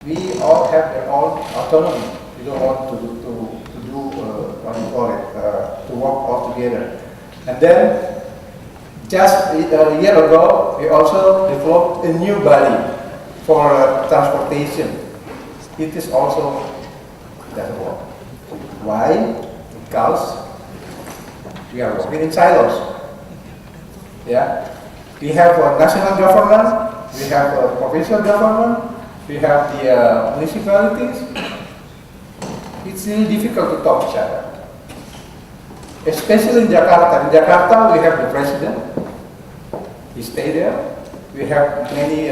we all have their own autonomy. We don't want to do what you call it, to work all together. And then, just a year ago, we also developed a new body for transportation. It is also doesn't work. Why? Because we are working in silos. Yeah, we have a national government, we have a provincial government, we have the municipalities. It's really difficult to talk each other. Especially in Jakarta. In Jakarta, we have the president. He stayed there. We have many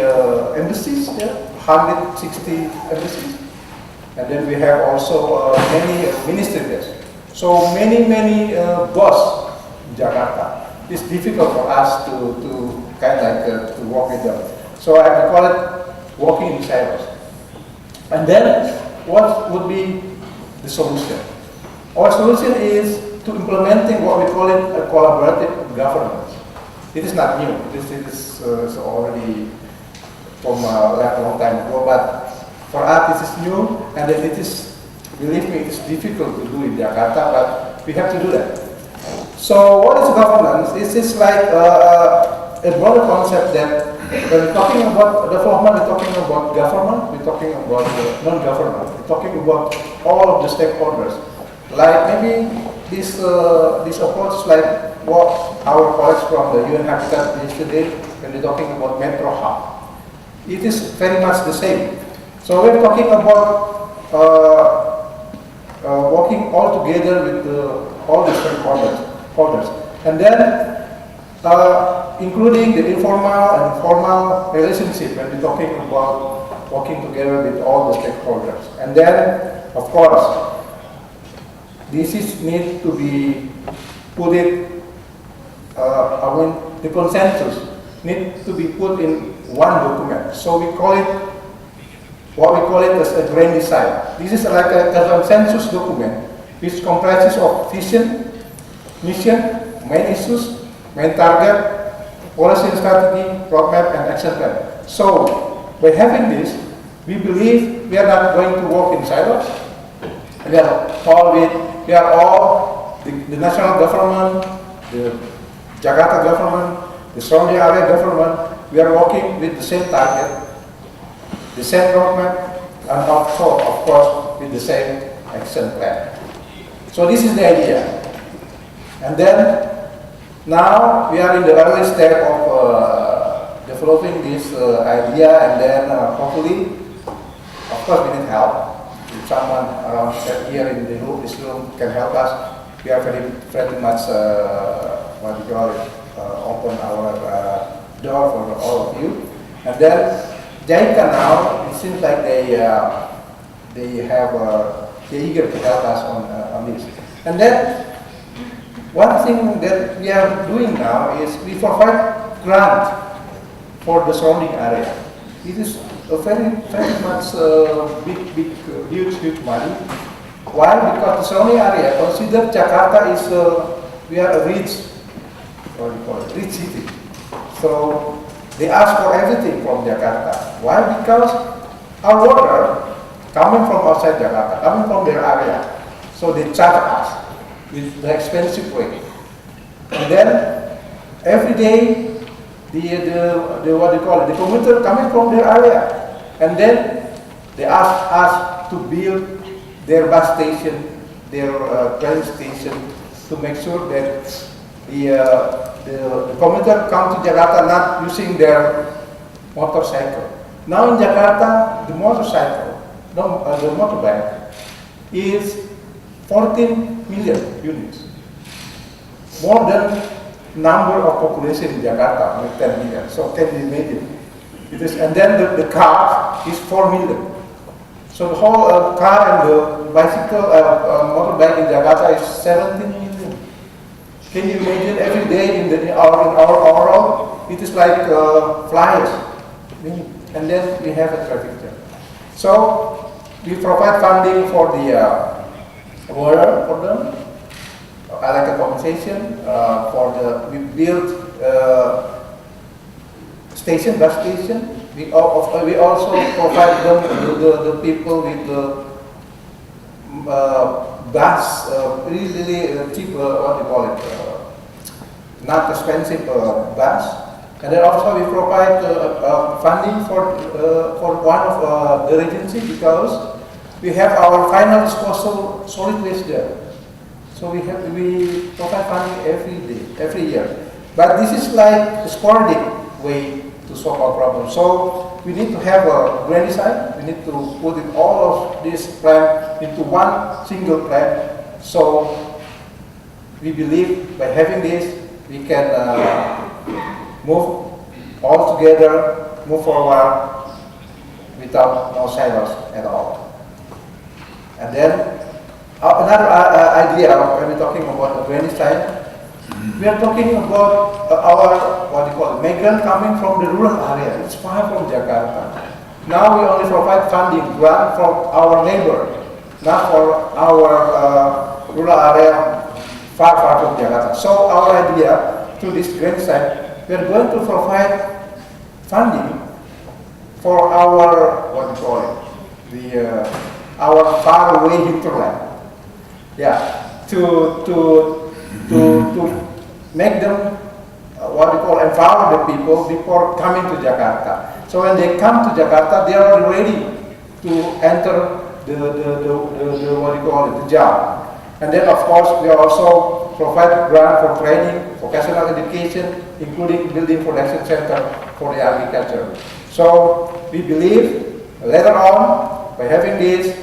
embassies there, 160 embassies. And then we have also many ministries there. So many boss in Jakarta. It's difficult for us to kind of like to work with them. So I call it working in silos. And then what would be the solution? Our solution is to implementing what we call it a collaborative governance. It is not new. This is already from a long time ago, but for us this is new, and then it is, believe me, it is difficult to do in Jakarta, but we have to do that. So what is governance? This is like a broader concept that when we're talking about development, we're talking about government, we're talking about non-government, we're talking about all of the stakeholders. Like maybe this approach is like what our colleagues from the UN Habitat yesterday when they're talking about metro hub. It is very much the same. So we're talking about working all together with all the stakeholders, and then including the informal and formal relationship when we're talking about working together with all the stakeholders. And then, of course, this is need to be put it, the consensus need to be put in one document. So we call it, what we call it as a grand design. This is like a consensus document which comprises of vision, mission, main issues, main target, policy and strategy, roadmap, and action plan. So by having this, we believe we are not going to work in silos. We are all the national government, the Jakarta government, the surrounding area government. We are working with the same target, the same roadmap, and also, of course, with the same action plan. So this is the idea. And then, now we are in the early step of developing this idea, and then hopefully, of course, we need help. If someone around here in this room can help us, we are very much, what we call it, open our door for all of you. And then, JICA now, it seems like they're eager to help us on this. And then, one thing that we are doing now is we provide grant for the surrounding area. It is a very much huge money. Why? Because the surrounding area, consider Jakarta is we are a rich city. So they ask for everything from Jakarta. Why? Because our water coming from outside Jakarta, coming from their area, so they charge us with the expensive rate. And then every day the what they call it, the commuter coming from their area, and then they ask us to build their bus station, their train station, to make sure that the commuter come to Jakarta not using their motorcycle. Now in Jakarta, the motorcycle, the motorbike is 14 million units, more than number of population in Jakarta with 10 million. So can you imagine? It is, and then the car is 4 million. So the whole car and the bicycle, motorbike in Jakarta is 17 million. Can you imagine every day in our world, it is like flyers. And then we have a traffic jam. So we provide funding for the water for them, like a compensation we build station, bus station, we also provide them the people with the bus, really cheap, what do you call it, not expensive bus. And then also we provide funding for one of the agency, because we have our final disposal solid waste there. So we provide funding every year. But this is like a sporadic way to solve our problem. So we need to have a grand design. We need to put in all of this plan into one single plan. So we believe by having this, we can move all together, move forward without no silos at all. And then another idea when we're talking about the grand design, we are talking about our, what do you call it, migrant coming from the rural area. It's far from Jakarta. Now we only provide funding, grant from our neighbor, not for our rural area far from Jakarta. So our idea through this grand design, we are going to provide funding for our, what do you call it, our faraway hinterland. Yeah, to make them, what do you call, empower the people before coming to Jakarta. So when they come to Jakarta, they are ready to enter the what do you call it, the job. And then of course we also provide grant for training, vocational education, including building production center for the agriculture. So we believe later on, by having this,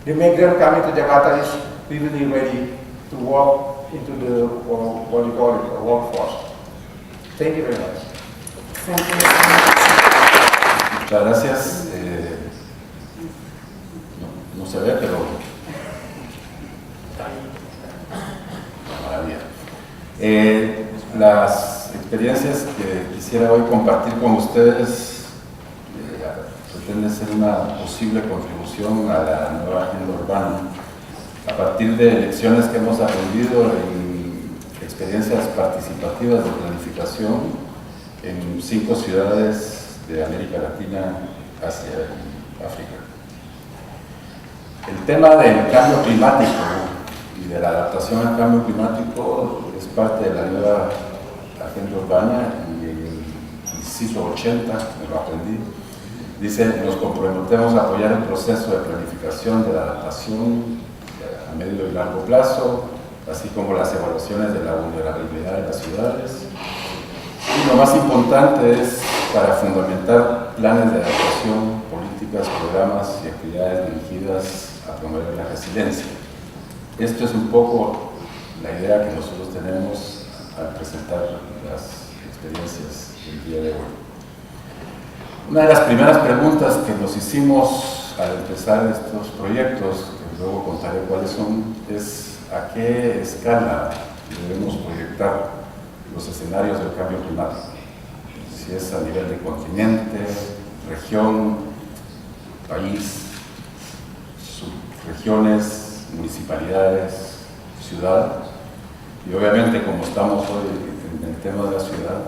the migrant coming to Jakarta is really ready to work into the, what do you call it, workforce. Thank you very much. Thank you. Muchas gracias. No se ve, pero maravilla. Las experiencias que quisiera hoy compartir con ustedes pretenden ser una posible contribución a la nueva agenda urbana a partir de lecciones que hemos aprendido en experiencias participativas de planificación en 5 ciudades de América Latina, Asia y África. El tema del cambio climático y de la adaptación al cambio climático es parte de la nueva agenda urbana, y en el inciso 80, me lo aprendí, dice: nos comprometemos a apoyar el proceso de planificación de la adaptación a medio y largo plazo, así como las evaluaciones de la vulnerabilidad de las ciudades. Y lo más importante es para fundamentar planes de adaptación, políticas, programas y actividades dirigidas a promover la resiliencia. Esto es un poco la idea que nosotros tenemos al presentar las experiencias del día de hoy. Una de las primeras preguntas que nos hicimos al empezar estos proyectos, que luego contaré cuáles son, es a qué escala debemos proyectar los escenarios del cambio climático. Si es a nivel de continente, región, país, subregiones, municipalidades, ciudad, y obviamente, como estamos hoy en el tema de la ciudad,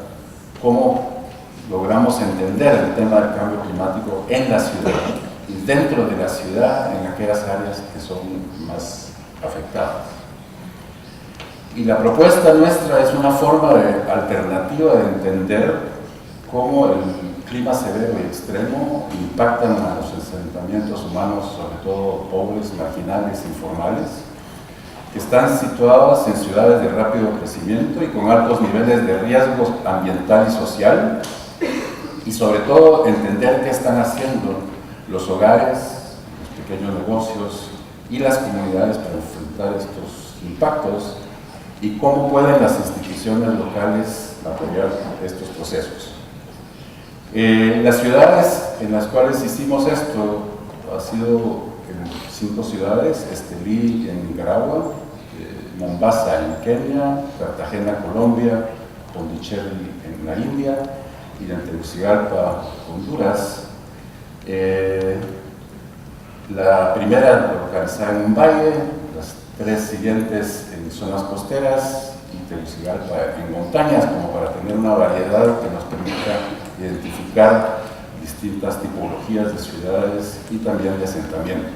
cómo logramos entender el tema del cambio climático en la ciudad y dentro de la ciudad en aquellas áreas que son más afectadas. Y la propuesta nuestra es una forma alternativa de entender cómo el clima severo y extremo impactan a los asentamientos humanos, sobre todo pobres, marginales, informales, que están situadas en ciudades de rápido crecimiento y con altos niveles de riesgo ambiental y social, y sobre todo entender qué están haciendo los hogares, los pequeños negocios y las comunidades para enfrentar estos impactos, y cómo pueden las instituciones locales apoyar estos procesos. Las ciudades en las cuales hicimos esto ha sido en 5 ciudades: Estelí en Nicaragua, Mombasa en Kenia, Cartagena, Colombia, Pondicherry en la India y en Tegucigalpa, Honduras. La primera localizada en un valle, las 3 siguientes en zonas costeras y Tegucigalpa en montañas, como para tener una variedad que nos permita identificar distintas tipologías de ciudades y también de asentamientos.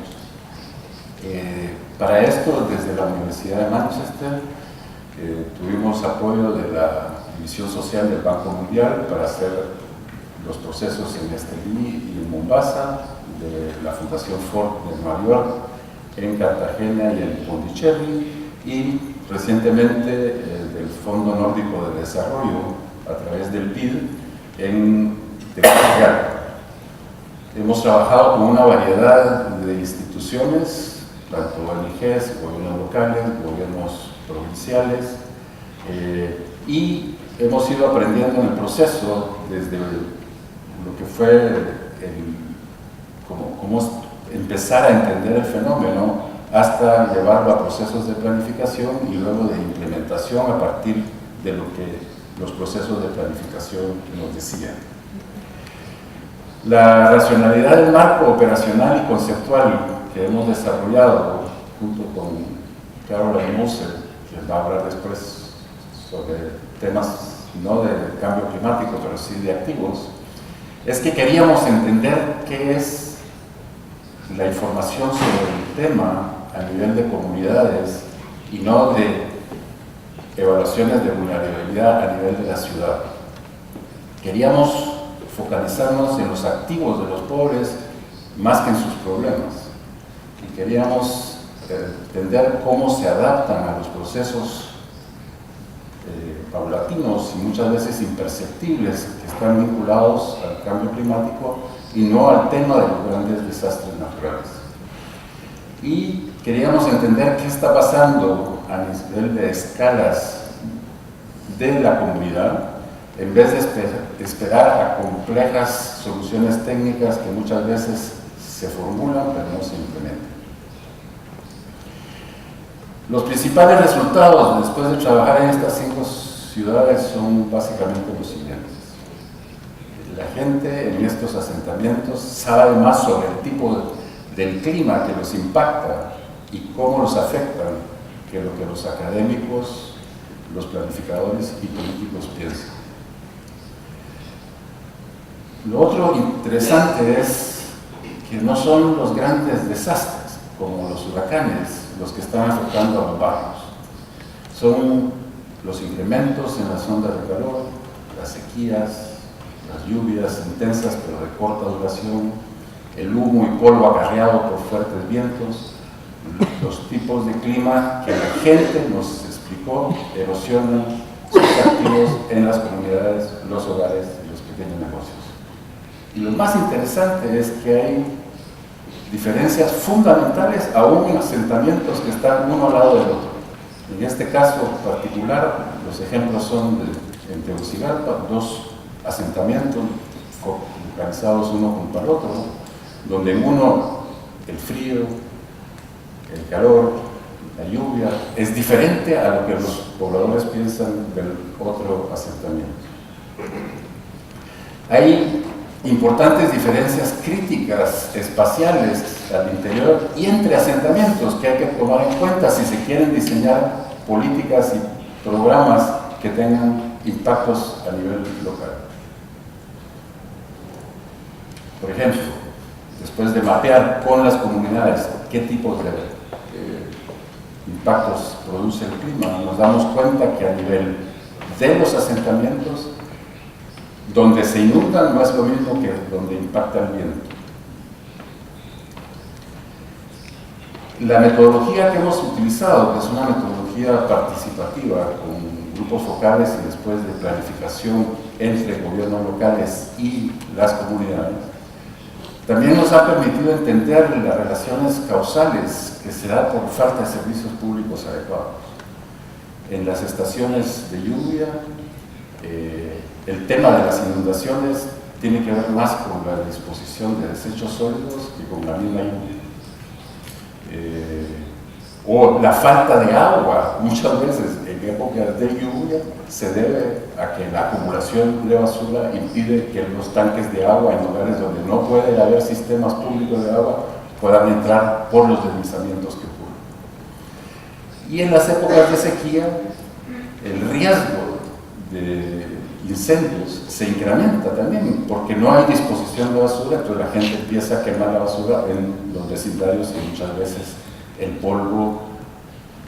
Para esto, desde la Universidad de Manchester, tuvimos apoyo de la División Social del Banco Mundial para hacer los procesos en Estelí y en Mombasa, de la Fundación Ford de Nueva York, en Cartagena y en Pondicherry, y recientemente del Fondo Nórdico de Desarrollo, a través del PID, en Debat. Hemos trabajado con una variedad de instituciones, tanto ONGs, gobiernos locales, gobiernos provinciales, y hemos ido aprendiendo en el proceso desde lo que fue cómo empezar a entender el fenómeno hasta llevarlo a procesos de planificación y luego de implementación a partir de lo que los procesos de planificación nos decían. La racionalidad del marco operacional y conceptual que hemos desarrollado junto con Caroline Moser, que va a hablar después sobre temas no de cambio climático, pero sí de activos, es que queríamos entender qué es la información sobre el tema a nivel de comunidades y no de evaluaciones de vulnerabilidad a nivel de la ciudad. Queríamos focalizarnos en los activos de los pobres más que en sus problemas. Y queríamos entender cómo se adaptan a los procesos paulatinos y muchas veces imperceptibles que están vinculados al cambio climático y no al tema de los grandes desastres naturales. Y queríamos entender qué está pasando a nivel de escalas de la comunidad, en vez de esperar a complejas soluciones técnicas que muchas veces se formulan pero no se implementan. Los principales resultados después de trabajar en estas 5 ciudades son básicamente los siguientes. La gente en estos asentamientos sabe más sobre el tipo del clima que los impacta y cómo los afectan que lo que los académicos, los planificadores y políticos piensan. Lo otro interesante es que no son los grandes desastres, como los huracanes, los que están afectando a los barrios. Son los incrementos en las ondas de calor, las sequías, las lluvias intensas pero de corta duración, el humo y polvo acarreado por fuertes vientos, los tipos de clima que la gente nos explicó erosionan sus activos en las comunidades, los hogares y los pequeños negocios. Y lo más interesante es que hay diferencias fundamentales aún en asentamientos que están uno al lado del otro. En este caso particular, los ejemplos son en Tegucigalpa, 2 asentamientos localizados uno junto al otro, donde en uno el frío, el calor, la lluvia es diferente a lo que los pobladores piensan del otro asentamiento. Hay importantes diferencias críticas espaciales al interior y entre asentamientos que hay que tomar en cuenta si se quieren diseñar políticas y programas que tengan impactos a nivel local. Por ejemplo, después de mapear con las comunidades qué tipos de impactos produce el clima, nos damos cuenta que a nivel de los asentamientos, donde se inundan no es lo mismo que donde impacta el viento. La metodología que hemos utilizado, que es una metodología participativa con grupos focales y después de planificación entre gobiernos locales y las comunidades, también nos ha permitido entender las relaciones causales que se dan por falta de servicios públicos adecuados. En las estaciones de lluvia, el tema de las inundaciones tiene que ver más con la disposición de desechos sólidos que con la misma lluvia. O la falta de agua, muchas veces en épocas de lluvia, se debe a que la acumulación de basura impide que los tanques de agua en lugares donde no puede haber sistemas públicos de agua puedan entrar por los deslizamientos que ocurren. Y en las épocas de sequía, el riesgo de incendios se incrementa también, porque no hay disposición de basura, entonces la gente empieza a quemar la basura en los vecindarios y muchas veces el polvo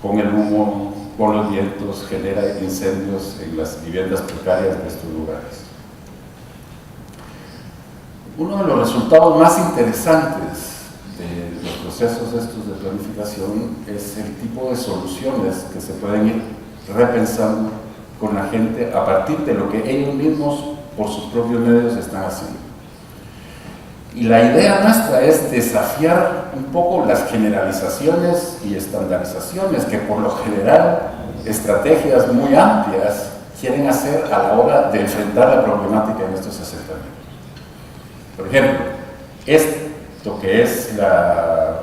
con el humo, con los vientos, genera incendios en las viviendas precarias de estos lugares. Uno de los resultados más interesantes de los procesos estos de planificación es el tipo de soluciones que se pueden ir repensando con la gente a partir de lo que ellos mismos por sus propios medios están haciendo. Y la idea nuestra es desafiar un poco las generalizaciones y estandarizaciones que por lo general estrategias muy amplias quieren hacer a la hora de enfrentar la problemática en estos asentamientos. Por ejemplo, esto que es la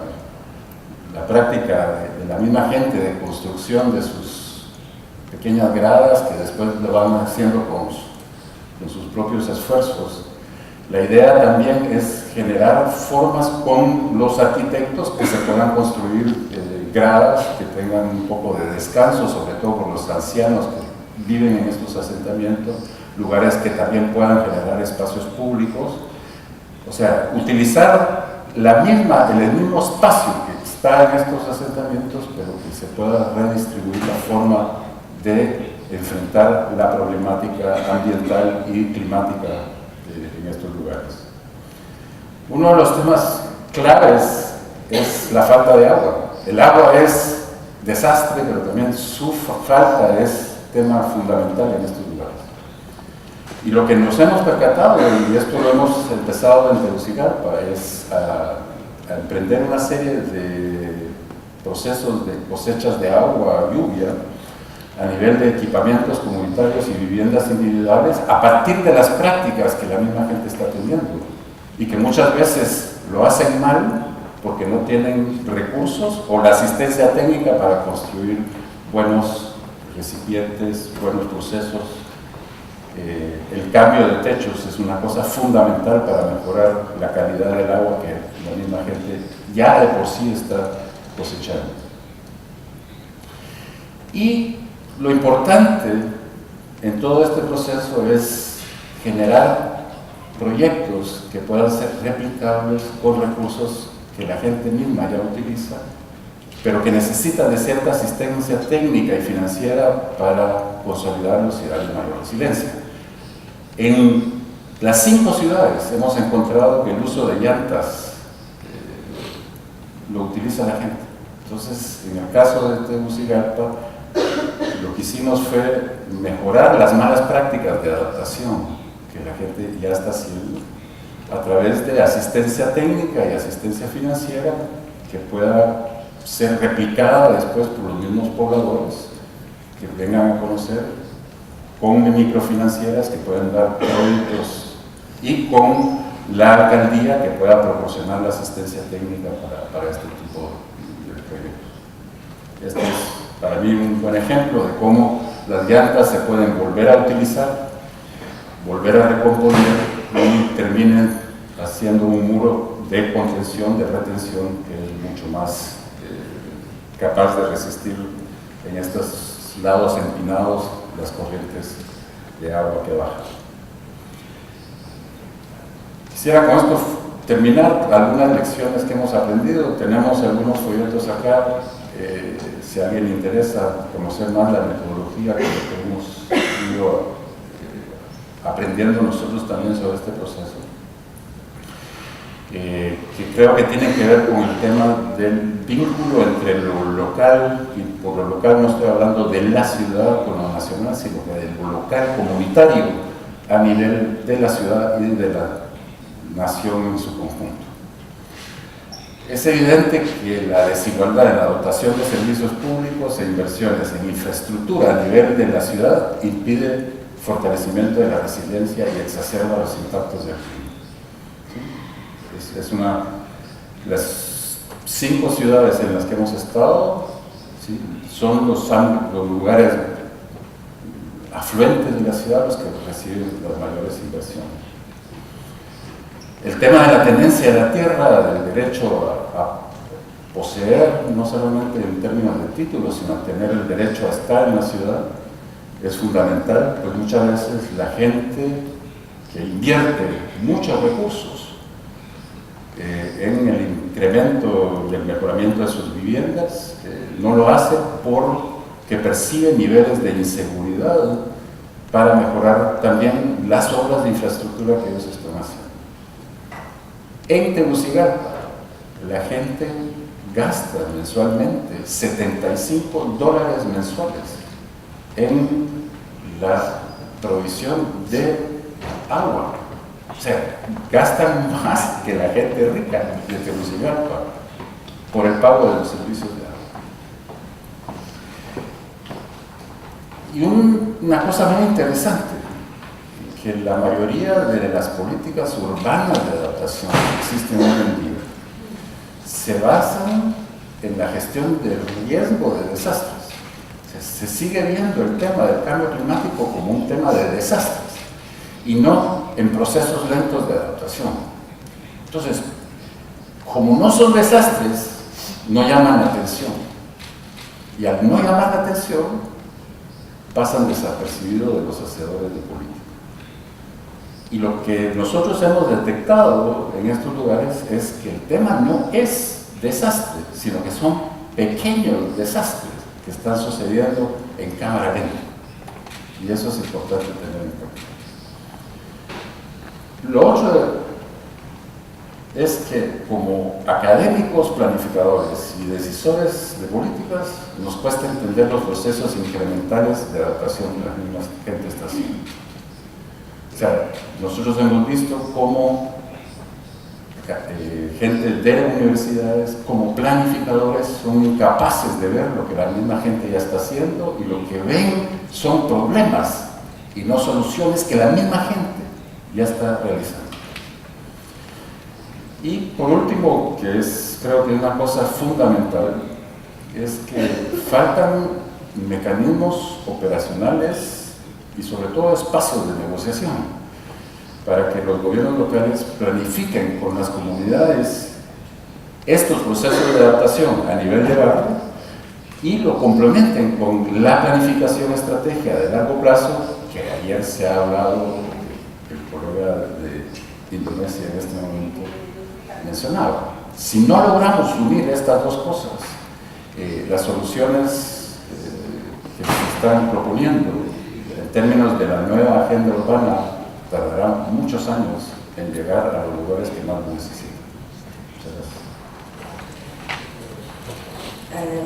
práctica de la misma gente de construcción de sus pequeñas gradas que después lo van haciendo con sus propios esfuerzos. La idea también es generar formas con los arquitectos que se puedan construir gradas que tengan un poco de descanso, sobre todo por los ancianos que viven en estos asentamientos, lugares que también puedan generar espacios públicos. O sea, utilizar el mismo espacio que está en estos asentamientos, pero que se pueda redistribuir la forma de enfrentar la problemática ambiental y climática en estos lugares. Uno de los temas claves es la falta de agua. El agua es desastre, pero también su falta es tema fundamental en estos lugares. Y lo que nos hemos percatado, y esto lo hemos empezado en Tegucigalpa, es a emprender una serie de procesos de cosechas de agua, lluvia, a nivel de equipamientos comunitarios y viviendas individuales, a partir de las prácticas que la misma gente está teniendo, y que muchas veces lo hacen mal porque no tienen recursos o la asistencia técnica para construir buenos recipientes, buenos procesos. El cambio de techos es una cosa fundamental para mejorar la calidad del agua que la misma gente ya de por sí está cosechando. Y lo importante en todo este proceso es generar proyectos que puedan ser replicables con recursos que la gente misma ya utiliza, pero que necesitan de cierta asistencia técnica y financiera para consolidarlos y darles mayor resiliencia. En las 5 ciudades hemos encontrado que el uso de llantas lo utiliza la gente. Entonces, en el caso de Tegucigalpa, lo que hicimos fue mejorar las malas prácticas de adaptación que la gente ya está haciendo a través de asistencia técnica y asistencia financiera que pueda ser replicada después por los mismos pobladores que vengan a conocer, con microfinancieras que puedan dar créditos y con la alcaldía que pueda proporcionar la asistencia técnica para este tipo de proyectos. Este es para mí un buen ejemplo de cómo las llantas se pueden volver a utilizar, volver a recomponer y terminen haciendo un muro de contención, de retención que es mucho más capaz de resistir en estos lados empinados las corrientes de agua que bajan. Quisiera con esto terminar algunas lecciones que hemos aprendido. Tenemos algunos folletos acá. Si a alguien le interesa conocer más la metodología que hemos ido aprendiendo nosotros también sobre este proceso, que creo que tiene que ver con el tema del vínculo entre lo local, y por lo local no estoy hablando de la ciudad con lo nacional, sino que de lo local comunitario a nivel de la ciudad y de la nación en su conjunto. Es evidente que la desigualdad en la dotación de servicios públicos e inversiones en infraestructura a nivel de la ciudad impide fortalecimiento de la resiliencia y exacerba los impactos del clima. Es las 5 ciudades en las que hemos estado, ¿sí? Son los lugares afluentes de la ciudad los que reciben las mayores inversiones. El tema de la tenencia de la tierra, del derecho a poseer, no solamente en términos de títulos, sino a tener el derecho a estar en la ciudad, es fundamental, pues muchas veces la gente que invierte muchos recursos en el incremento y el mejoramiento de sus viviendas, no lo hace porque percibe niveles de inseguridad para mejorar también las obras de infraestructura que ellos están haciendo. En Tegucigalpa, la gente gasta mensualmente $75 mensuales en la provisión de agua. O sea, gastan más que la gente rica de Tegucigalpa por el pago de los servicios de agua. Y una cosa muy interesante, que la mayoría de las políticas urbanas de adaptación que existen hoy en día se basan en la gestión del riesgo de desastres. Se sigue viendo el tema del cambio climático como un tema de desastres y no en procesos lentos de adaptación. Entonces, como no son desastres, no llaman la atención. Y al no llamar la atención, pasan desapercibidos de los hacedores de política. Y lo que nosotros hemos detectado en estos lugares es que el tema no es desastre, sino que son pequeños desastres que están sucediendo en cámara lenta. Y eso es importante tener en cuenta. Lo otro es que como académicos, planificadores y decisores de políticas, nos cuesta entender los procesos incrementales de adaptación que la misma gente está haciendo. O sea, nosotros hemos visto cómo gente de universidades, como planificadores, son incapaces de ver lo que la misma gente ya está haciendo y lo que ven son problemas y no soluciones que la misma gente ya está realizando. Y por último, que es creo que una cosa fundamental, es que faltan mecanismos operacionales y sobre todo espacios de negociación para que los gobiernos locales planifiquen con las comunidades estos procesos de adaptación a nivel de barrio y lo complementen con la planificación estratégica de largo plazo, que ayer se ha hablado, el colega de Indonesia en este momento mencionaba. Si no logramos unir estas dos cosas, las soluciones que se están proponiendo en términos de la nueva agenda urbana tardarán muchos años en llegar a los lugares que más necesitan. Muchas gracias.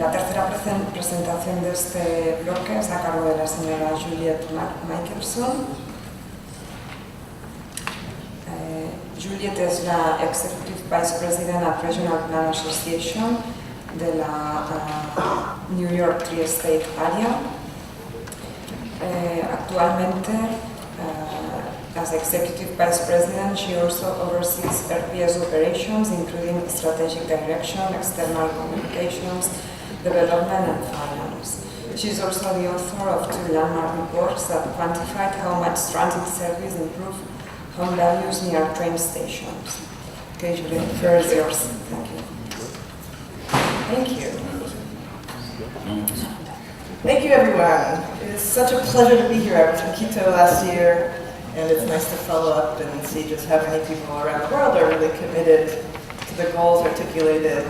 La tercera presentación de este bloque es a cargo de la señora Juliette Michaleson. Juliette es la Executive Vice President at Regional Plan Association de la New York Tri-State Àrea. Actualmente, as Executive Vice President, she also oversees RPS operations, including strategic direction, external communications, development, and finance. She is also the author of 2 landmark reports that quantified how much transit service improved home values near train stations. Okay, Juliette, the floor is yours. Thank you. Thank you. Thank you, everyone. It is such a pleasure to be here. I was in Quito last year, and it's nice to follow up and see just how many people around the world are really committed to the goals articulated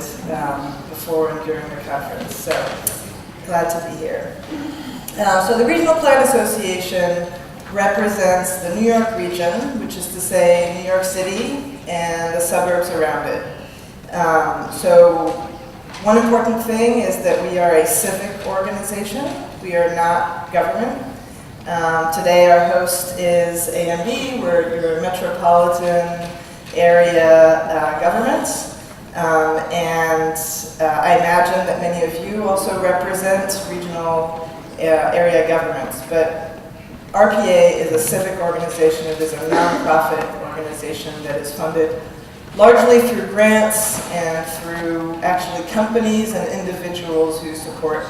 before and during the conference. So, glad to be here. So the Regional Plan Association represents the New York region, which is to say New York City and the suburbs around it. So one important thing is that we are a civic organization. We are not government. Today our host is AMB. We're a metropolitan area government. And I imagine that many of you also represent regional area governments. But RPA is a civic organization. It is a nonprofit organization that is funded largely through grants and through actually companies and individuals who support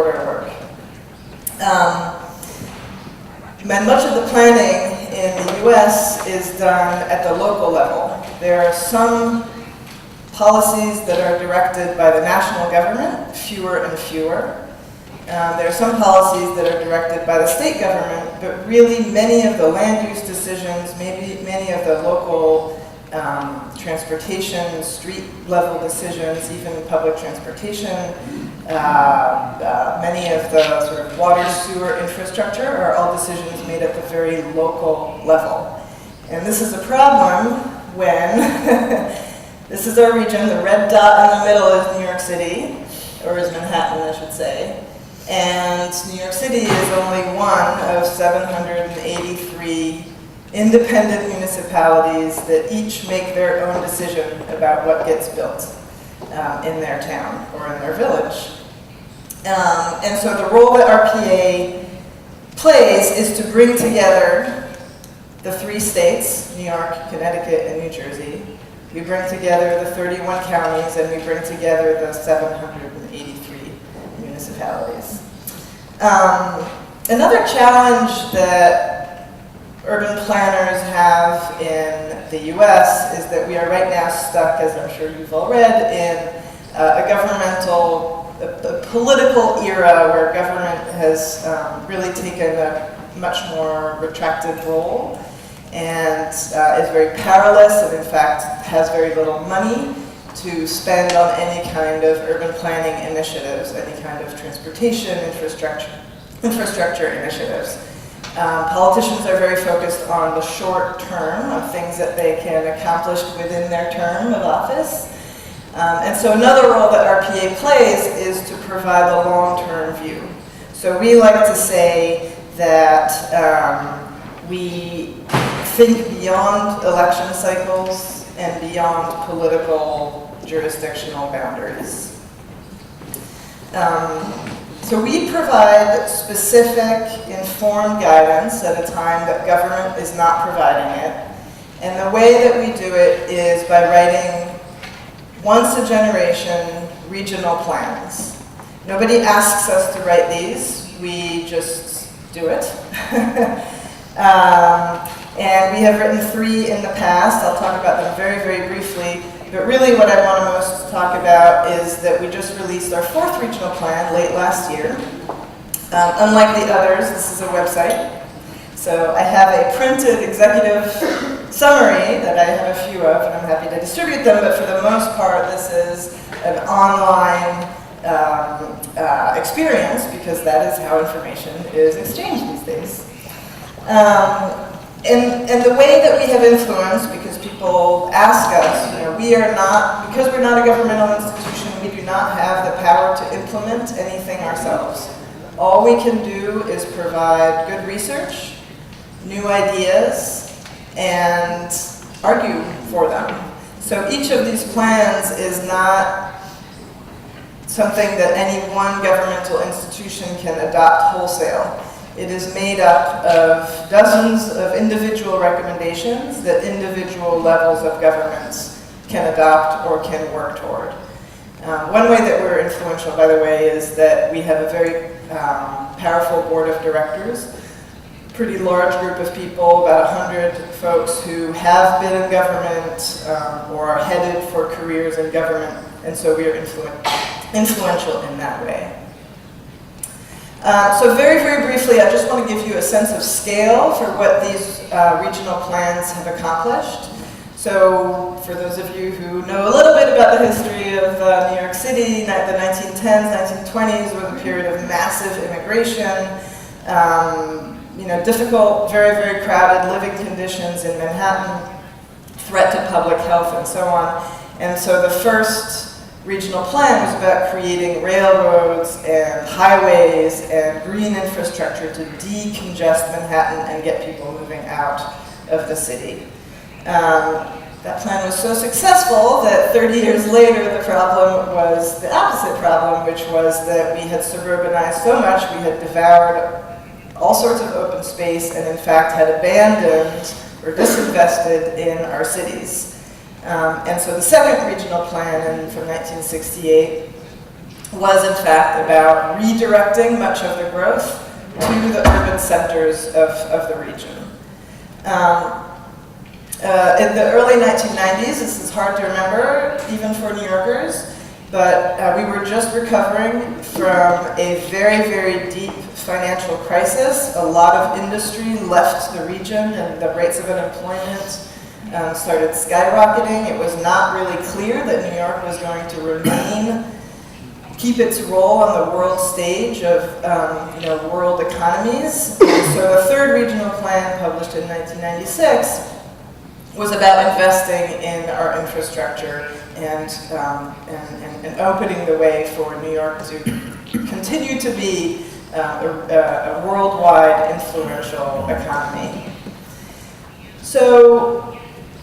our work. And much of the planning in the US is done at the local level. There are some policies that are directed by the national government, fewer and fewer. There are some policies that are directed by the state government, but really many of the land use decisions, maybe many of the local transportation, street level decisions, even public transportation, many of the sort of water, sewer infrastructure are all decisions made at the very local level. And this is a problem when this is our region, the red dot in the middle is New York City, or is Manhattan, I should say. And New York City is only one of 783 independent municipalities that each make their own decision about what gets built in their town or in their village. And so the role that RPA plays is to bring together the 3 states, New York, Connecticut, and New Jersey. We bring together the 31 counties, and we bring together the 783 municipalities. Another challenge that urban planners have in the US is that we are right now stuck, as I'm sure you've all read, in a political era where government has really taken a much more retracted role and is very powerless and in fact has very little money to spend on any kind of urban planning initiatives, any kind of transportation, infrastructure initiatives. Politicians are very focused on the short term, of things that they can accomplish within their term of office. And so another role that RPA plays is to provide the long-term view. So we like to say that we think beyond election cycles and beyond political jurisdictional boundaries. So we provide specific, informed guidance at a time that government is not providing it. And the way that we do it is by writing once a generation regional plans. Nobody asks us to write these, we just do it. And we have written 3 in the past. I'll talk about them very, very briefly. But really what I want to most talk about is that we just released our 4th regional plan late last year. Unlike the others, this is a website. So I have a printed executive summary that I have a few of, and I'm happy to distribute them, but for the most part, this is an online experience, because that is how information is exchanged these days. And the way that we have influence, because people ask us, because we're not a governmental institution, we do not have the power to implement anything ourselves. All we can do is provide good research, new ideas, and argue for them. So each of these plans is not something that any one governmental institution can adopt wholesale. It is made up of dozens of individual recommendations that individual levels of governments can adopt or can work toward. One way that we're influential, by the way, is that we have a very powerful board of directors, pretty large group of people, about 100 folks who have been in government or are headed for careers in government, and so we are influential in that way. So very, very briefly, I just want to give you a sense of scale for what these regional plans have accomplished. So for those of you who know a little bit about the history of New York City, the 1910s, 1920s were the period of massive immigration, difficult, very, very crowded living conditions in Manhattan, threat to public health, and so on. And so the first regional plan was about creating railroads and highways and green infrastructure to decongest Manhattan and get people moving out of the city. That plan was so successful that 30 years later the problem was the opposite problem, which was that we had suburbanized so much, we had devoured all sorts of open space and in fact had abandoned or disinvested in our cities. And so the second regional plan from 1968 was in fact about redirecting much of the growth to the urban centers of the region. In the early 1990s, this is hard to remember, even for New Yorkers, But we were just recovering from a very, very deep financial crisis. A lot of industry left the region and the rates of unemployment started skyrocketing. It was not really clear that New York was going to keep its role on the world stage of world economies. And so the third regional plan, published in 1996, was about investing in our infrastructure and opening the way for New York to continue to be a worldwide influential economy. So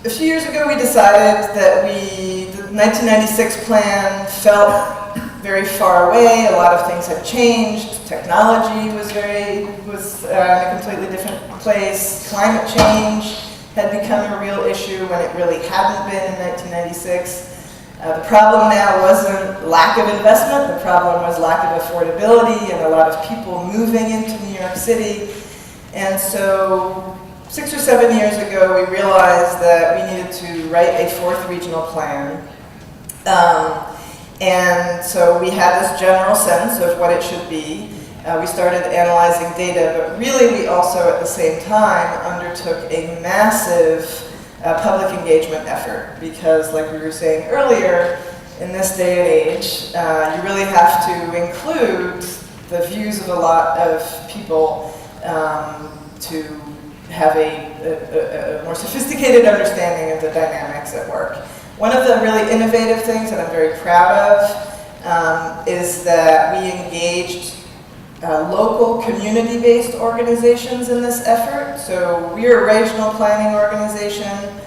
a few years ago we decided that the 1996 plan felt very far away. A lot of things had changed. Technology was in a completely different place. Climate change had become a real issue when it really hadn't been in 1996. The problem now wasn't lack of investment. The problem was lack of affordability and a lot of people moving into New York City. And so 6 or 7 years ago, we realized that we needed to write a fourth regional plan. And so we had this general sense of what it should be. We started analyzing data, but really we also at the same time undertook a massive public engagement effort, because like we were saying earlier, in this day and age, you really have to include the views of a lot of people to have a more sophisticated understanding of the dynamics at work. One of the really innovative things that I'm very proud of is that we engaged local community-based organizations in this effort. So we're a regional planning organization.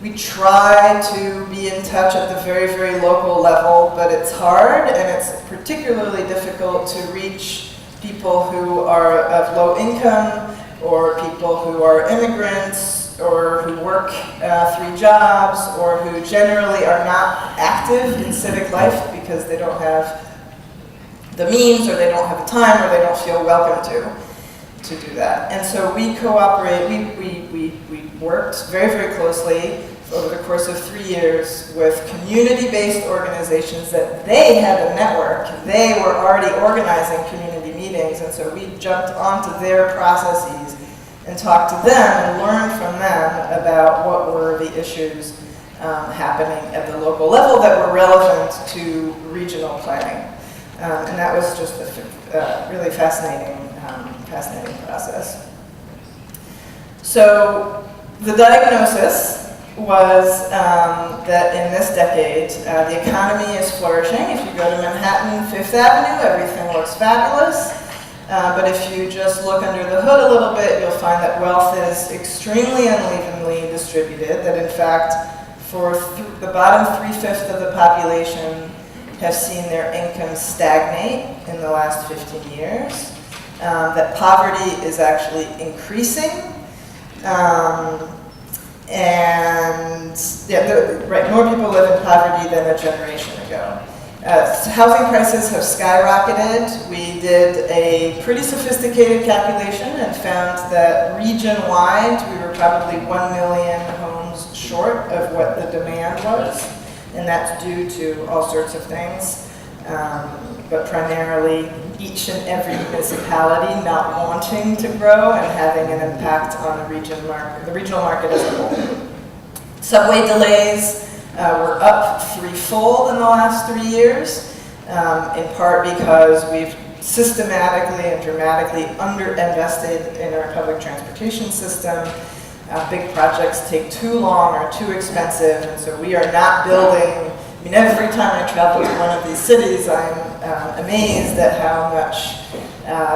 We try to be in touch at the very, very local level, but it's hard and it's particularly difficult to reach people who are of low income or people who are immigrants or who work 3 jobs or who generally are not active in civic life because they don't have the means or they don't have the time or they don't feel welcome to do that. And so we we worked very, very closely over the course of 3 years with community-based organizations that they had a network. They were already organizing community meetings, and so we jumped onto their processes and talked to them and learned from them about what were the issues happening at the local level that were relevant to regional planning. And that was just a really fascinating process. So the diagnosis was that in this decade, the economy is flourishing. If you go to Manhattan, Fifth Avenue, everything looks fabulous. But if you just look under the hood a little bit, you'll find that wealth is extremely unevenly distributed, that in fact, for the bottom 3/5 of the population have seen their incomes stagnate in the last 15 years, that poverty is actually increasing, more people live in poverty than a generation ago. Housing prices have skyrocketed. We did a pretty sophisticated calculation and found that region-wide, we were probably 1 million homes short of what the demand was. And that's due to all sorts of things, but primarily each and every municipality not wanting to grow and having an impact on the regional market as a whole. Subway delays were up 3-fold in the last 3 years, in part because we've systematically and dramatically underinvested in our public transportation system. Big projects take too long or too expensive, and so we are not building. I mean, every time I travel to one of these cities, I'm amazed at how much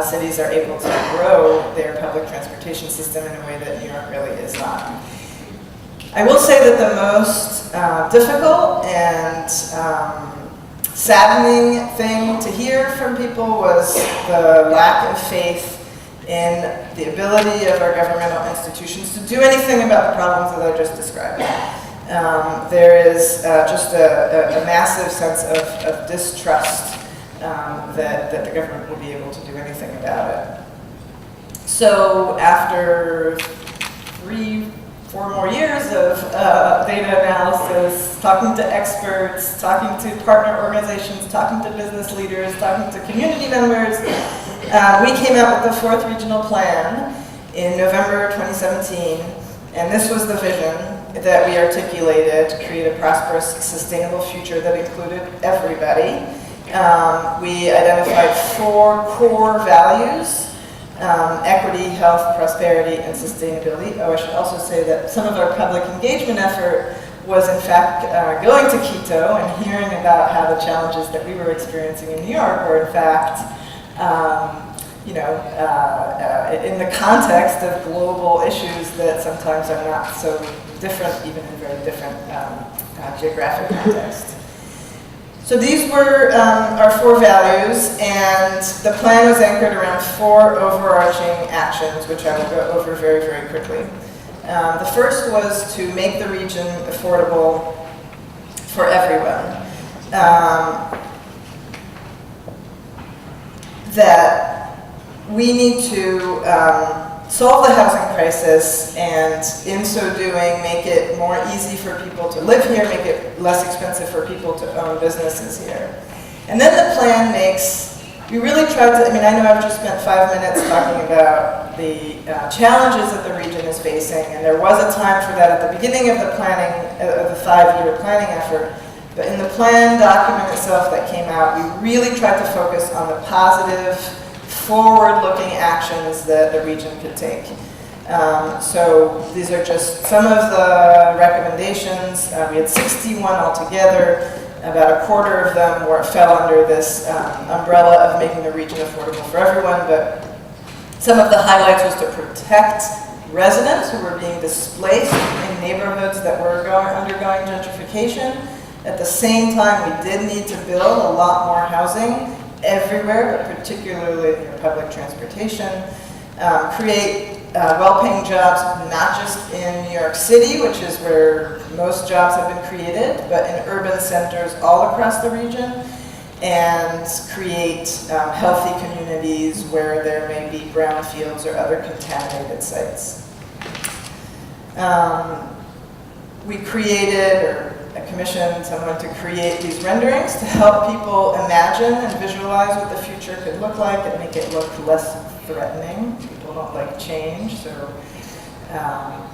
cities are able to grow their public transportation system in a way that New York really is not. I will say that the most difficult and saddening thing to hear from people was the lack of faith in the ability of our governmental institutions to do anything about the problems that I just described. There is just a massive sense of distrust that the government will be able to do anything about it. So after 4 more years of data analysis, talking to experts, talking to partner organizations, talking to business leaders, talking to community members, we came out with the 4th regional plan in November 2017, and this was the vision that we articulated to create a prosperous, sustainable future that included everybody. We identified 4 core values: equity, health, prosperity, and sustainability. Oh, I should also say that some of our public engagement effort was in fact going to Quito and hearing about how the challenges that we were experiencing in New York were in fact, in the context of global issues that sometimes are not so different, even in very different geographic contexts. So these were our 4 values, and the plan was anchored around 4 overarching actions, which I will go over very, very quickly. The first was to make the region affordable for everyone. That we need to solve the housing crisis, and in so doing, make it more easy for people to live here, make it less expensive for people to own businesses here. And then the plan we really tried to, I know I've just spent 5 minutes talking about the challenges that the region is facing, and there was a time for that at the beginning of the planning, of the 5-year planning effort. But in the plan document itself that came out, we really tried to focus on the positive, forward-looking actions that the region could take. So these are just some of the recommendations. We had 61 altogether. About a quarter of them fell under this umbrella of making the region affordable for everyone, but some of the highlights was to protect residents who were being displaced in neighborhoods that were undergoing gentrification. At the same time, we did need to build a lot more housing everywhere, but particularly near public transportation. Create well-paying jobs, not just in New York City, which is where most jobs have been created, but in urban centers all across the region, and create healthy communities where there may be brownfields or other contaminated sites. We created, or I commissioned someone to create these renderings to help people imagine and visualize what the future could look like and make it look less threatening. People don't like change, so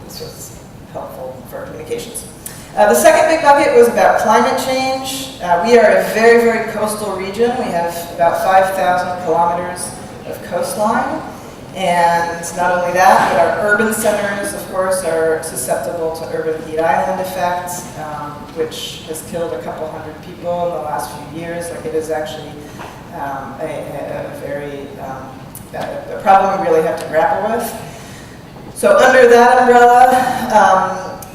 this was helpful for communications. The second big bucket was about climate change. We are a very, very coastal region. We have about 5,000 kilometers of coastline. And not only that, but our urban centers, of course, are susceptible to urban heat island effect, which has killed a couple hundred people in the last few years. Like, it is actually a problem we really have to grapple with. So under that umbrella,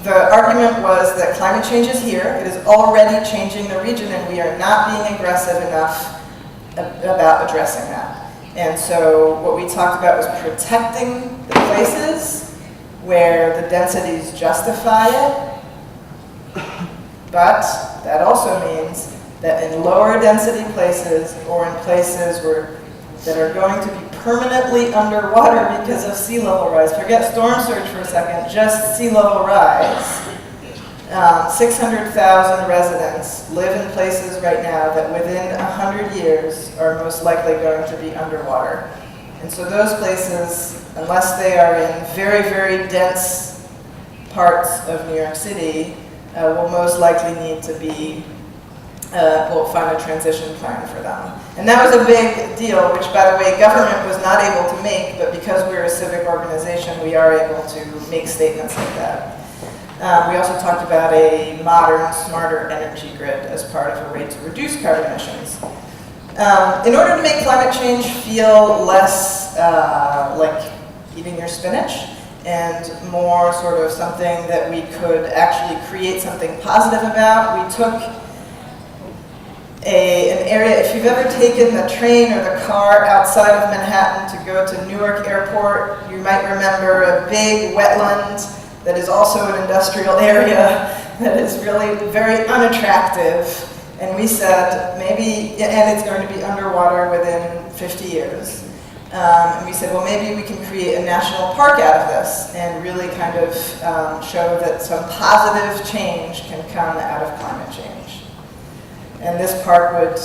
the argument was that climate change is here. It is already changing the region, and we are not being aggressive enough about addressing that. And so what we talked about was protecting the places where the densities justify it, but that also means that in lower density places, or in places that are going to be permanently underwater because of sea level rise, forget storm surge for a second, just sea level rise, 600,000 residents live in places right now that within 100 years are most likely going to be underwater. And so those places, unless they are in very, very dense parts of New York City, will most likely need to be, we'll find a transition plan for them. And that was a big deal, which, by the way, government was not able to make, but because we're a civic organization, we are able to make statements like that. We also talked about a modern, smarter energy grid as part of a way to reduce carbon emissions. In order to make climate change feel less like eating your spinach, and more sort of something that we could actually create something positive about, we took an area, if you've ever taken the train or the car outside of Manhattan to go to Newark Airport, you might remember a big wetland that is also an industrial area that is really very unattractive. And we said maybe, and it's going to be underwater within 50 years. And we said, well, maybe we can create a national park out of this and really kind of show that some positive change can come out of climate change. And this park would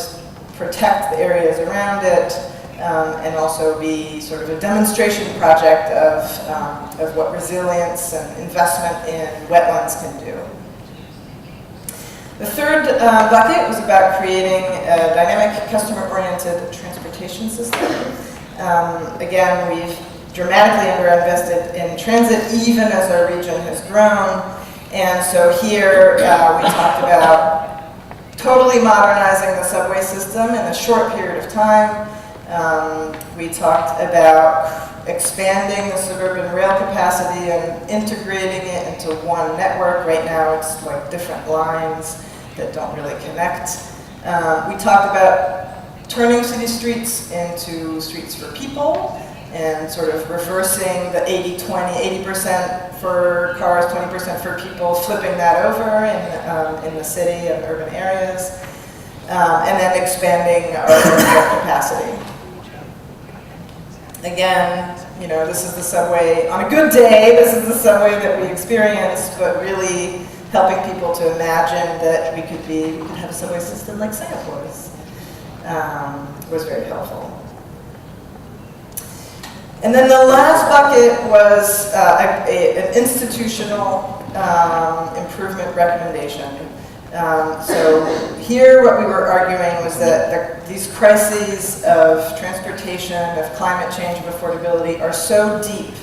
protect the areas around it and also be sort of a demonstration project of what resilience and investment in wetlands can do. The third bucket was about creating a dynamic, customer-oriented transportation system. Again, we've dramatically underinvested in transit even as our region has grown. And so here we talked about totally modernizing the subway system in a short period of time. We talked about expanding the suburban rail capacity and integrating it into one network. Right now it's like different lines that don't really connect. We talked about turning city streets into streets for people and sort of reversing the 80-20, 80% for cars, 20% for people, flipping that over in the city and urban areas, and then expanding our rail capacity. Again, you know, this is the subway, on a good day, this is the subway that we experience, but really helping people to imagine that we could have a subway system like Singapore's was very helpful. And then the last bucket was an institutional improvement recommendation. So here what we were arguing was that these crises of transportation, of climate change, of affordability are so deep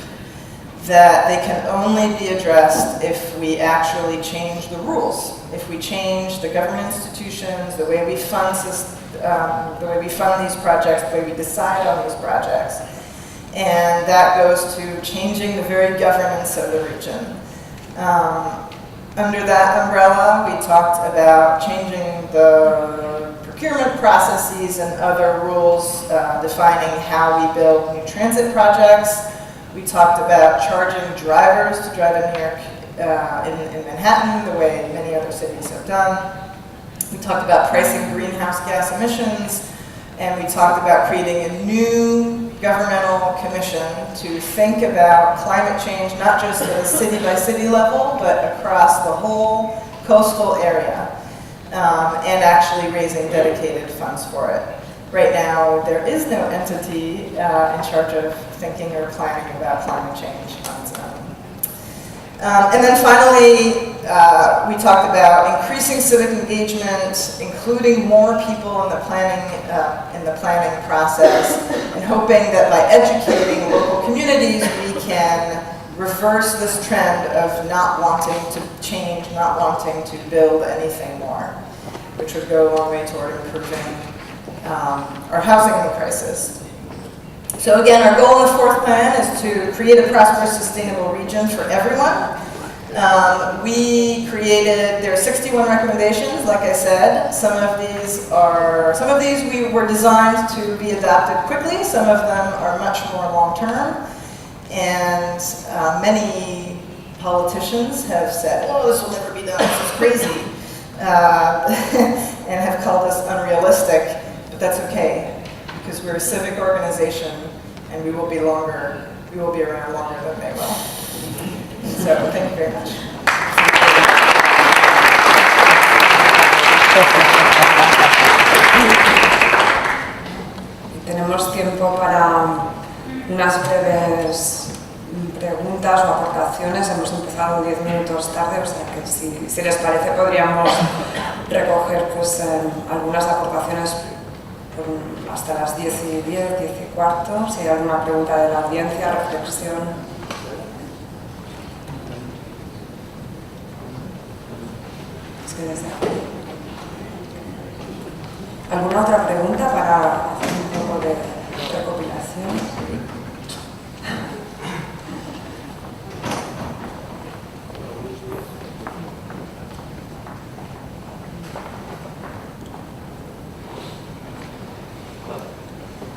that they can only be addressed if we actually change the rules. If we change the government institutions, the way we fund these projects, the way we decide on these projects. And that goes to changing the very governance of the region. Under that umbrella, we talked about changing the procurement processes and other rules defining how we build new transit projects. We talked about charging drivers to drive in New York, in Manhattan, the way many other cities have done. We talked about pricing greenhouse gas emissions, and we talked about creating a new governmental commission to think about climate change, not just at a city-by-city level, but across the whole coastal area, and actually raising dedicated funds for it. Right now, there is no entity in charge of thinking or planning about climate change on its own. And then finally, we talked about increasing civic engagement, including more people in the planning process, and hoping that by educating local communities, we can reverse this trend of not wanting to change, not wanting to build anything more, which would go a long way toward improving our housing crisis. So again, our goal in the fourth plan is to create a prosperous, sustainable region for everyone. There are 61 recommendations, like I said. Some of these we were designed to be adopted quickly. Some of them are much more long-term. And many politicians have said, oh, this will never be done, this is crazy, and have called us unrealistic. But that's okay, because we're a civic organization, and we will be around longer than they will. So, thank you very much. Tenemos tiempo para unas breves preguntas o aportaciones. Hemos empezado 10 minutos tarde, o sea que si les parece podríamos recoger pues, algunas aportaciones hasta las 10:10, 10:15. Si hay alguna pregunta de la audiencia, reflexión. ¿Alguna otra pregunta para hacer un poco de recopilación?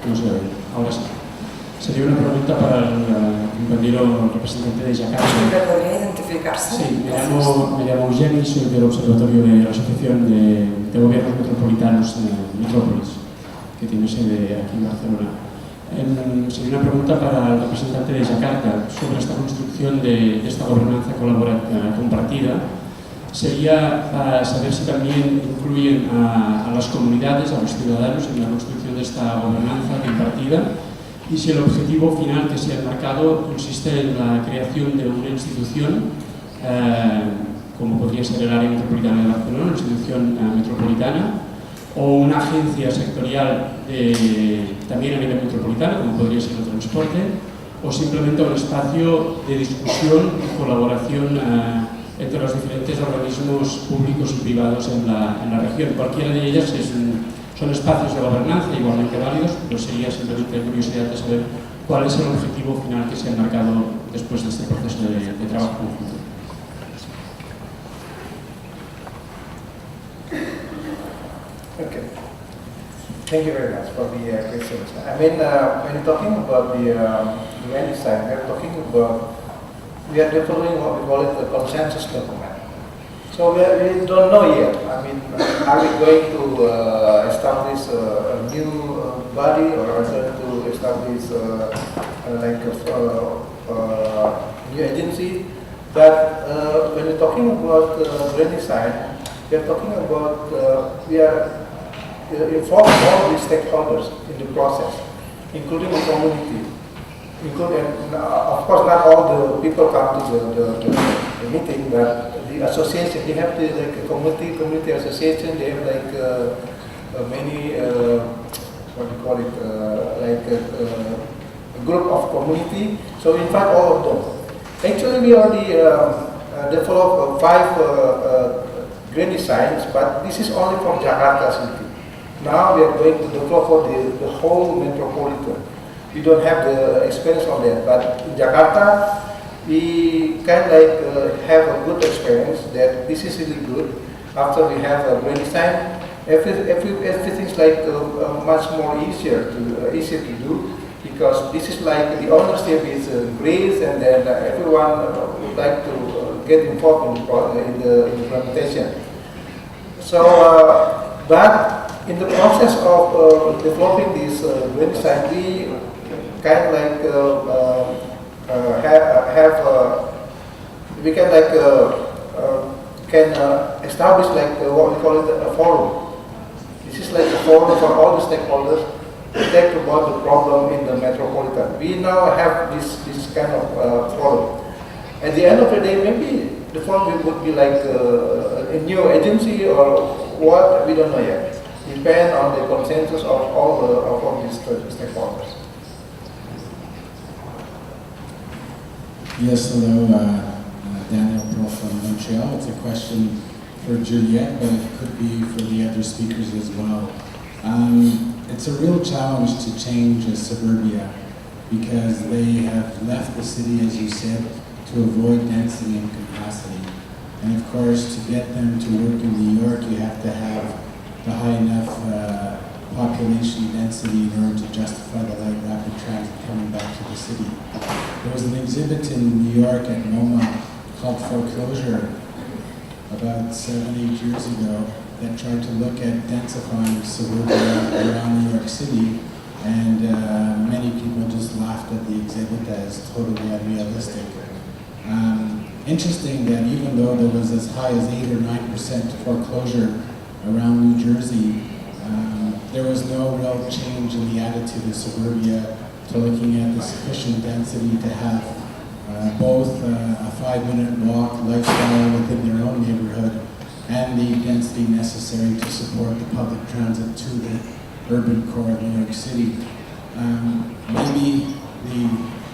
No sé, ahora sí. Sería una pregunta para el compañero representante de Jakarta. ¿Me podría identificarse? Sí, me llamo Eugeni, soy del Observatorio de la Asociación de Gobiernos Metropolitanos de Metrópolis, que tiene sede aquí en Barcelona. Sería una pregunta para el representante de Jakarta sobre esta construcción de esta gobernanza compartida. Sería saber si también incluyen a las comunidades, a los ciudadanos en la construcción de esta gobernanza compartida y si el objetivo final que se ha marcado consiste en la creación de una institución como podría ser el Área Metropolitana de Barcelona, una institución metropolitana, o una agencia sectorial también a nivel metropolitano, como podría ser el transporte, o simplemente un espacio de discusión y colaboración entre los diferentes organismos públicos y privados en la región. Cualquiera de ellas son espacios de gobernanza igualmente válidos, pero sería simplemente curiosidad de saber cuál es el objetivo final que se ha marcado después de este proceso de trabajo conjunto. Okay. Thank you very much for the questions. I mean, when talking about the UN design, we are developing what we call it the consensus document. So we don't know yet. I mean, are we going to establish a new body, or are we going to establish new agency? But when we're talking about UN design, we are talking about we are informing all the stakeholders in the process, including the community. Of course, not all the people come to the meeting, but the association, they have the community association. They have many what do you call it, a group of community. So we invite all of them. Actually, we already developed 5 green designs, but this is only for Jakarta city. Now we are going to develop for the whole metropolitan. We don't have the experience on that, but in Jakarta, we kind of have a good experience that this is really good. After we have a green design, everything's much more easier to do, because this is like the ownership is great, and then everyone would like to get involved in the implementation. So, but in the process of developing this green design, we kind of can establish what we call it a forum. This is like a forum for all the stakeholders to talk about the problem in the metropolitan. We now have this kind of forum. At the end of the day, maybe the forum would be like a new agency or what, we don't know yet. Depend on the consensus of all these stakeholders. Yes, hello, Daniel Pro from Montreal. It's a question for Juliette, but it could be for the other speakers as well. It's a real challenge to change suburbia because they have left the city, as you said, to avoid density and capacity. And of course, to get them to work in New York, you have to have the high enough population density in order to justify the light rapid transit coming back to the city. There was an exhibit in New York at MoMA called Foreclosure about 7-8 years ago that tried to look at densifying suburbia around New York City, and many people just laughed at the exhibit as totally unrealistic. Interesting that even though there was as high as 8 or 9% foreclosure around New Jersey, there was no real change in the attitude of suburbia to looking at the sufficient density to have both a 5-minute walk lifestyle within their own neighborhood and the density necessary to support the public transit to the urban core of New York City. Maybe the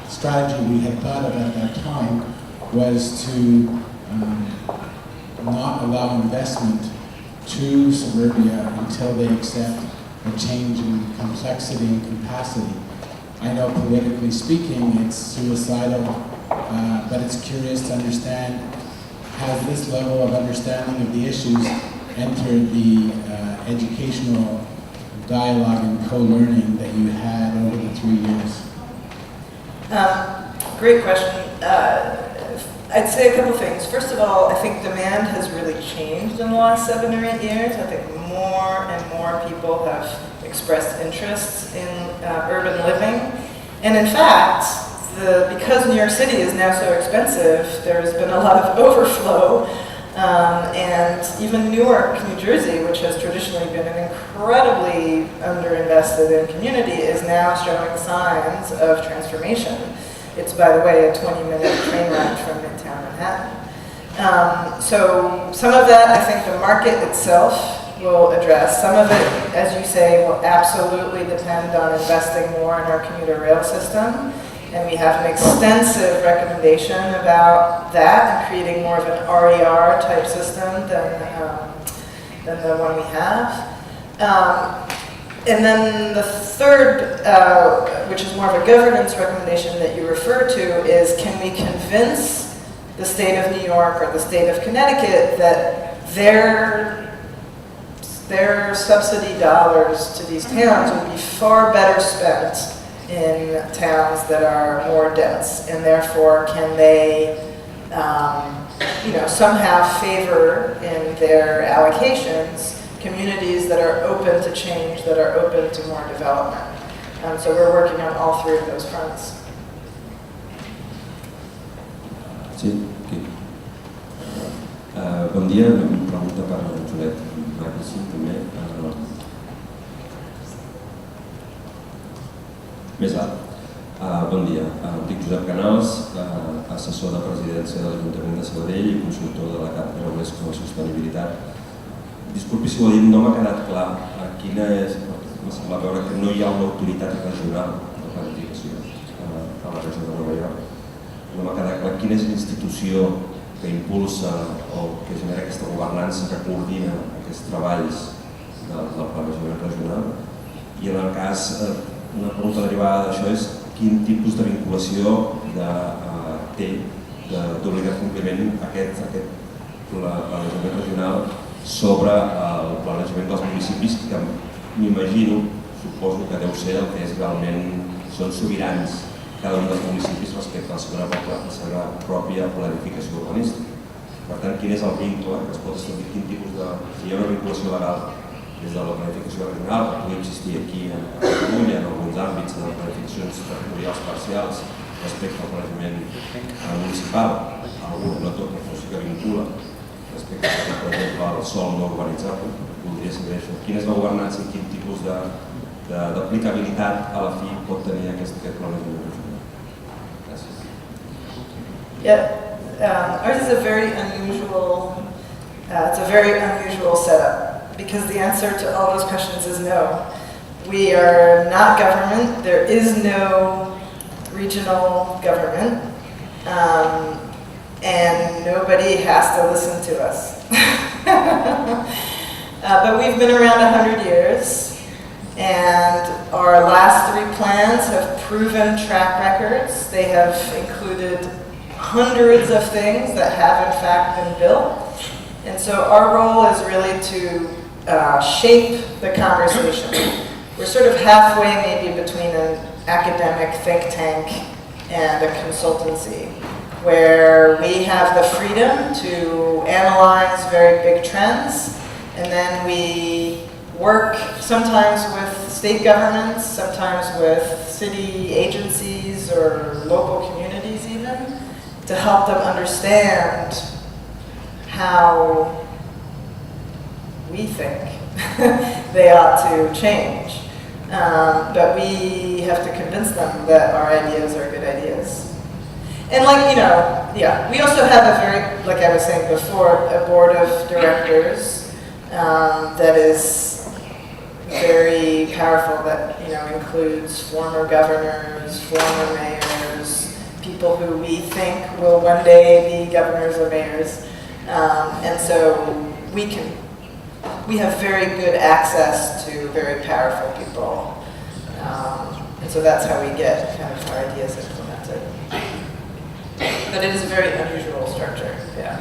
strategy we had thought of at that time was to not allow investment to suburbia until they accept a change in complexity and capacity. I know politically speaking it's suicidal, but it's curious to understand, has this level of understanding of the issues entered the educational dialogue and co-learning that you had over the 3 years? Great question. I'd say a couple things. First of all, I think demand has really changed in the last 7 or 8 years. I think more and more people have expressed interests in urban living. And in fact, because New York City is now so expensive, there's been a lot of overflow. And even Newark, New Jersey, which has traditionally been an incredibly underinvested in community, is now showing signs of transformation. It's, by the way, a 20-minute train ride from Midtown Manhattan. So some of that, I think the market itself will address. Some of it, as you say, will absolutely depend on investing more in our commuter rail system. And we have an extensive recommendation about that and creating more of an RER type system than the one we have. And then the third, which is more of a governance recommendation that you refer to, is can we convince the state of New York or the state of Connecticut that their subsidy dollars to these towns would be far better spent in towns that are more dense, and therefore can they somehow favor in their allocations communities that are open to change, that are open to more development. So we're working on all 3 of those fronts. Sí, okay. Bon dia, una pregunta per a Juliette Michaleson també. Més alt. Bon dia, em dic Josep Canals, assessor de presidència de l'Ajuntament de Sabadell i consultor de la càtedra UNESCO de Sostenibilitat. Disculpi si ho he dit, no m'ha quedat clar quina és, m'ha semblat veure que no hi ha una autoritat regional de planificació a la regió de Nova York. No m'ha quedat clar quina és l'institució que impulsa o que genera aquesta governança que coordina aquests treballs del Pla Regional. I en el cas, una pregunta derivada d'això és quin tipus de vinculació té d'obligat compliment aquest planejament regional sobre el planejament dels municipis, que m'imagino, suposo que deu ser el que és realment, són sobirans cada un dels municipis respecte a la seva pròpia planificació urbanística. Per tant, quin és el vincle que es pot establir, quin tipus de... Si hi ha una vinculació legal des de la planificació regional, que pugui existir aquí a Catalunya, en alguns àmbits de planificacions territorials parcials respecte al planejament municipal, algun, no tot, però sí que vincula respecte a, per exemple, al sòl no urbanitzable. Voldria saber això. Quina és la governança i quin tipus d'aplicabilitat a la fi pot tenir aquest planejament regional? Gràcies. Yeah, ours is a very unusual, setup. Because the answer to all those questions is no. We are not government. There is no regional government. And nobody has to listen to us. But we've been around 100 years, and our last 3 plans have proven track records. They have included hundreds of things that have in fact been built. And so our role is really to shape the conversation. We're sort of halfway maybe between an academic think tank and a consultancy, where we have the freedom to analyze very big trends, and then we work sometimes with state governments, sometimes with city agencies or local communities even, to help them understand how we think they ought to change. But we have to convince them that our ideas are good ideas. And we also have a very, like I was saying before, a board of directors that is very powerful, that includes former governors, former mayors, people who we think will one day be governors or mayors. And so we have very good access to very powerful people. And so that's how we get kind of our ideas implemented. But it is a very unusual structure. Yeah.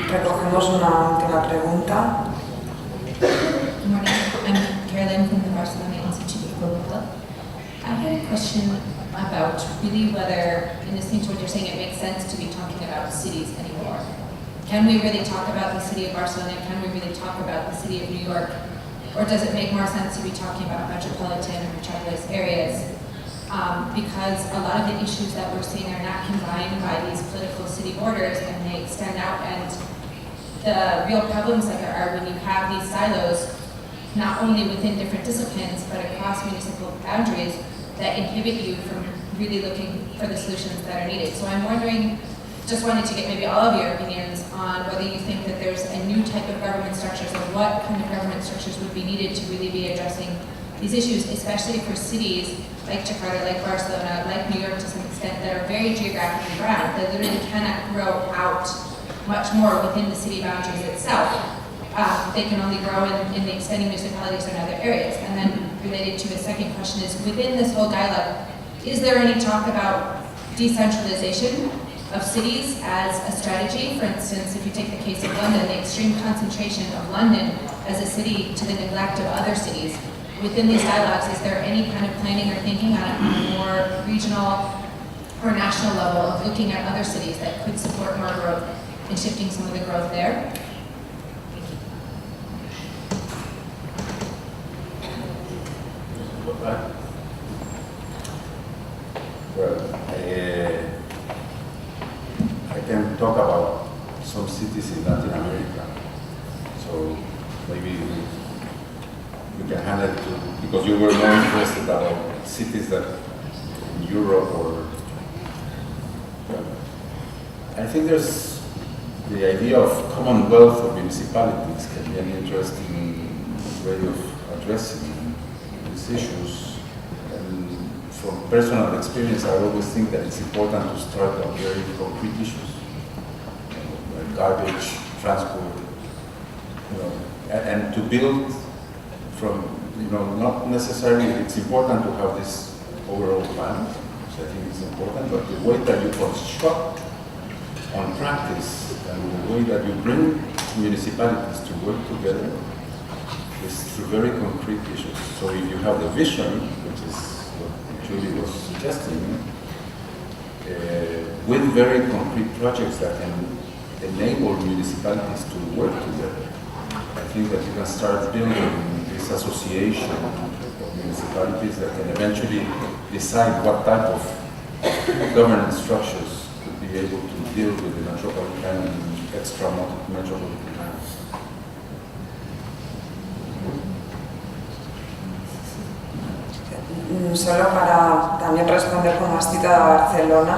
Recogemos una última pregunta. Good morning. I'm Caroline from the Barcelona Institute of Global Health. I had a question about about really whether, in listening to what you're saying, it makes sense to be talking about cities anymore. Can we really talk about the city of Barcelona? Can we really talk about the city of New York? Or does it make more sense to be talking about metropolitan or metropolis areas? Because a lot of the issues that we're seeing are not confined by these political city borders, and they extend out. And the real problems that there are when you have these silos, not only within different disciplines, but across municipal boundaries, that inhibit you from really looking for the solutions that are needed. So I'm wondering, just wanted to get maybe all of your opinions on whether you think that there's a new type of government structures, or what kind of government structures would be needed to really be addressing these issues, especially for cities like Jakarta, like Barcelona, like New York to some extent, that are very geographically broad, that literally cannot grow out much more within the city boundaries itself. They can only grow in the extending municipalities or in other areas. And then related to a second question is, within this whole dialogue, is there any talk about decentralization of cities as a strategy? For instance, if you take the case of London, the extreme concentration of London as a city to the neglect of other cities. Within these dialogues, is there any kind of planning or thinking on a more regional or national level of looking at other cities that could support more growth and shifting some of the growth there? Well, I can talk about some cities in Latin America. So maybe we can handle it to, because you were more interested about cities that in Europe or. I think there's the idea of commonwealth of municipalities can be an interesting way of addressing these issues. And from personal experience, I always think that it's important to start on very concrete issues, like garbage, transport, and to build from, not necessarily, it's important to have this overall plan, which I think is important, but the way that you construct on practice and the way that you bring municipalities to work together is through very concrete issues. So if you have the vision, which is what Julie was suggesting, with very concrete projects that can enable municipalities to work together, I think that you can start building this association of municipalities that can eventually decide what type of governance structures could be able to deal with the metropolitan and extra metropolitan areas. Solo para también responder como has citado a Barcelona,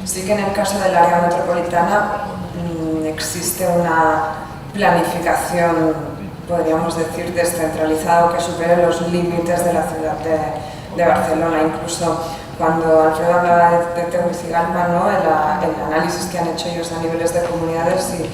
sí que en el caso del área metropolitana existe una planificación, podríamos decir, descentralizada, que supere los límites de la ciudad de Barcelona. Incluso cuando Alfredo hablaba de Tegucigalpa, ¿no? el análisis que han hecho ellos a niveles de comunidades y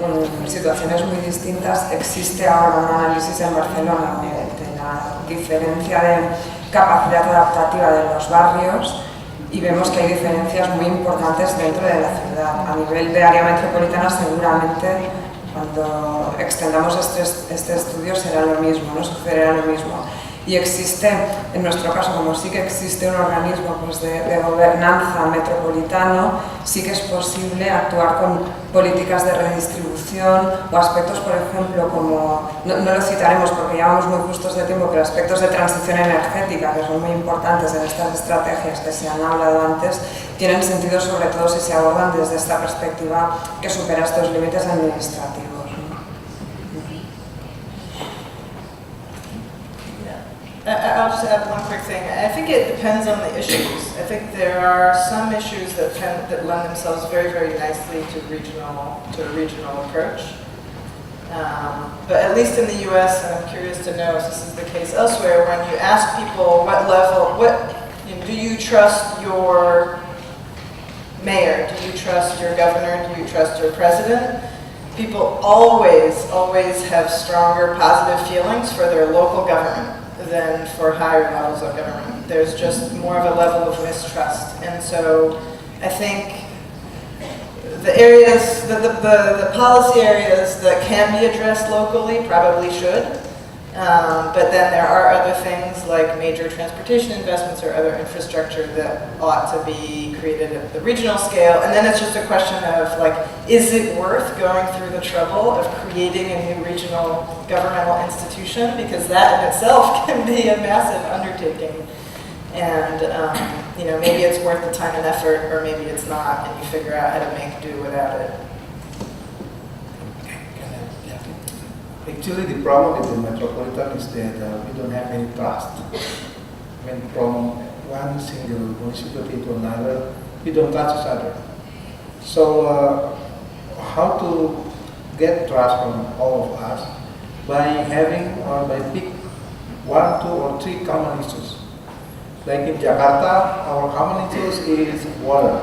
con situaciones muy distintas, existe ahora un análisis en Barcelona de la diferencia de capacidad adaptativa de los barrios, y vemos que hay diferencias muy importantes dentro de la ciudad. A nivel de área metropolitana, seguramente cuando extendamos este estudio será lo mismo, ¿no? Sucederá lo mismo. Y existe, en nuestro caso, como sí que existe un organismo de gobernanza metropolitano, sí que es posible actuar con políticas de redistribución o aspectos, por ejemplo, como, no lo citaremos porque ya vamos muy justos de tiempo, pero aspectos de transición energética, que son muy importantes en estas estrategias que se han hablado antes, tienen sentido sobre todo si se abordan desde esta perspectiva que supera estos límites administrativos. I'll just add one quick thing. I think it depends on the issues. I think there are some issues that lend themselves very, very nicely to a regional approach. But at least in the U.S., and I'm curious to know if this is the case elsewhere, when you ask people do you trust your mayor? Do you trust your governor? Do you trust your president? People always have stronger positive feelings for their local government than for higher levels of government. There's just more of a level of mistrust. And so I think the areas, the policy areas that can be addressed locally probably should. But then there are other things like major transportation investments or other infrastructure that ought to be created at the regional scale. And then it's just a question of like, is it worth going through the trouble of creating a new regional governmental institution? Because that in itself can be a massive undertaking. And you know, maybe it's worth the time and effort, or maybe it's not, and you figure out how to make do without it. Actually, the problem with the Metropolitan is that we don't have any trust. I mean, from one single municipality to another, we don't trust each other. So, how to get trust from all of us? By having or by pick 1, 2, or 3 common issues. Like in Jakarta, our common issues is water,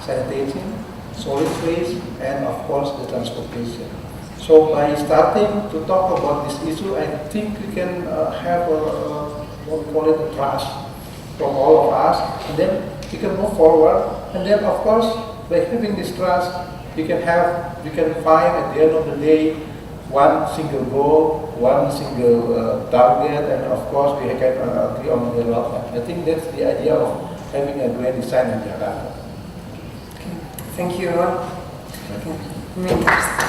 sanitation, solid waste, and of course the transportation. So by starting to talk about this issue, I think we can have what we call it a trust from all of us, and then we can move forward. And then of course, by having this trust, we can find at the end of the day one single goal, one single target, and of course we can agree on the development. I think that's the idea of having a grand design in Jakarta. Okay. Thank you all. Okay.